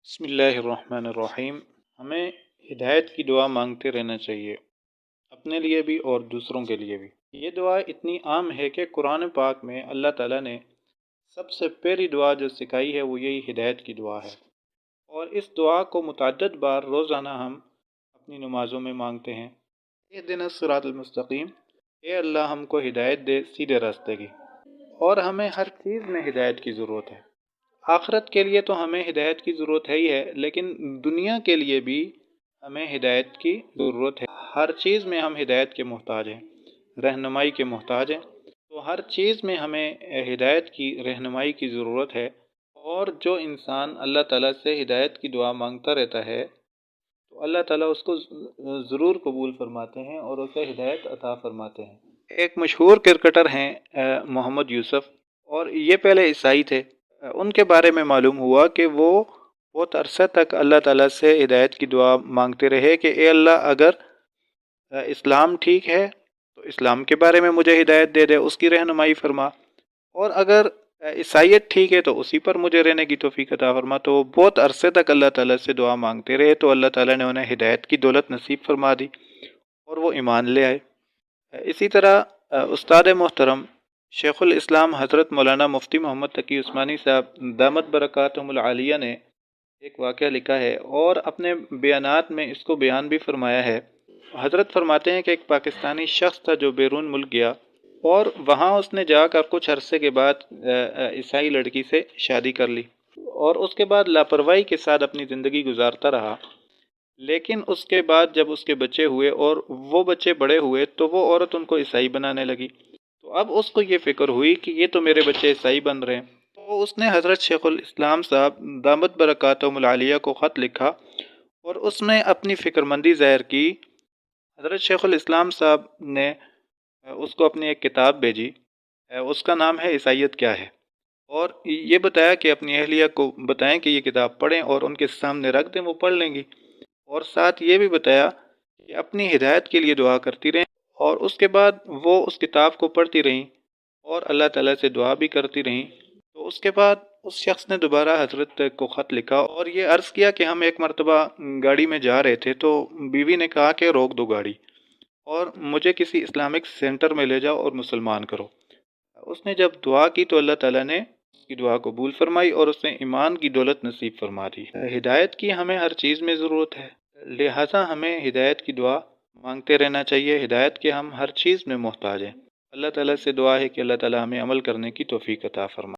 بسم اللہ الرحمن الرحیم۔ ہمیں ہدایت کی دعا مانگتے رہنا چاہیے، اپنے لیے بھی اور دوسروں کے لیے بھی۔ یہ دعا اتنی عام ہے کہ قرآن پاک میں اللہ تعالیٰ نے سب سے پہلی دعا جو سکھائی ہے وہ یہی ہدایت کی دعا ہے، اور اس دعا کو متعدد بار روزانہ ہم اپنی نمازوں میں مانگتے ہیں۔ اہدنا الصراط المستقیم، اے اللہ ہم کو ہدایت دے سیدھے راستے کی۔ اور ہمیں ہر چیز میں ہدایت کی ضرورت ہے۔ آخرت کے لیے تو ہمیں ہدایت کی ضرورت ہے ہی ہے، لیکن دنیا کے لیے بھی ہمیں ہدایت کی ضرورت ہے۔ ہر چیز میں ہم ہدایت کے محتاج ہیں، رہنمائی کے محتاج ہیں۔ تو ہر چیز میں ہمیں ہدایت کی رہنمائی کی ضرورت ہے، اور جو انسان اللہ تعالیٰ سے ہدایت کی دعا مانگتا رہتا ہے تو اللہ تعالیٰ اس کو ضرور قبول فرماتے ہیں اور اسے ہدایت عطا فرماتے ہیں۔ ایک مشہور کرکٹر ہیں محمد یوسف، اور یہ پہلے عیسائی تھے۔ ان کے بارے میں معلوم ہوا کہ وہ بہت عرصہ تک اللہ تعالیٰ سے ہدایت کی دعا مانگتے رہے کہ اے اللہ اگر اسلام ٹھیک ہے تو اسلام کے بارے میں مجھے ہدایت دے دے، اس کی رہنمائی فرما، اور اگر عیسائیت ٹھیک ہے تو اسی پر مجھے رہنے کی توفیق عطا فرما۔ تو وہ بہت عرصے تک اللہ تعالیٰ سے دعا مانگتے رہے، تو اللہ تعالیٰ نے انہیں ہدایت کی دولت نصیب فرما دی اور وہ ایمان لے آئے۔ اسی طرح استاد محترم شیخ الاسلام حضرت مولانا مفتی محمد تقی عثمانی صاحب دامت برکاتہم العالیہ نے ایک واقعہ لکھا ہے، اور اپنے بیانات میں اس کو بیان بھی فرمایا ہے۔ حضرت فرماتے ہیں کہ ایک پاکستانی شخص تھا جو بیرون ملک گیا، اور وہاں اس نے جا کر کچھ عرصے کے بعد عیسائی لڑکی سے شادی کر لی، اور اس کے بعد لاپرواہی کے ساتھ اپنی زندگی گزارتا رہا۔ لیکن اس کے بعد جب اس کے بچے ہوئے اور وہ بچے بڑے ہوئے تو وہ عورت ان کو عیسائی بنانے لگی۔ تو اب اس کو یہ فکر ہوئی کہ یہ تو میرے بچے عیسائی بن رہے ہیں، تو اس نے حضرت شیخ الاسلام صاحب دامت برکاتہم العالیہ کو خط لکھا اور اس میں اپنی فکر مندی ظاہر کی۔ حضرت شیخ الاسلام صاحب نے اس کو اپنی ایک کتاب بھیجی، اس کا نام ہے عیسائیت کیا ہے، اور یہ بتایا کہ اپنی اہلیہ کو بتائیں کہ یہ کتاب پڑھیں اور ان کے سامنے رکھ دیں، وہ پڑھ لیں گی، اور ساتھ یہ بھی بتایا کہ اپنی ہدایت کے لیے دعا کرتی رہیں۔ اور اس کے بعد وہ اس کتاب کو پڑھتی رہیں اور اللہ تعالیٰ سے دعا بھی کرتی رہیں۔ تو اس کے بعد اس شخص نے دوبارہ حضرت کو خط لکھا اور یہ عرض کیا کہ ہم ایک مرتبہ گاڑی میں جا رہے تھے تو بیوی نے کہا کہ روک دو گاڑی اور مجھے کسی اسلامک سینٹر میں لے جاؤ اور مسلمان کرو۔ اس نے جب دعا کی تو اللہ تعالیٰ نے اس کی دعا قبول فرمائی اور اس نے ایمان کی دولت نصیب فرما دی۔ ہدایت کی ہمیں ہر چیز میں ضرورت ہے، لہٰذا ہمیں ہدایت کی دعا مانگتے رہنا چاہیے۔ ہدایت کے ہم ہر چیز میں محتاج ہیں۔ اللہ تعالیٰ سے دعا ہے کہ اللہ تعالیٰ ہمیں عمل کرنے کی توفیق عطا فرمائے۔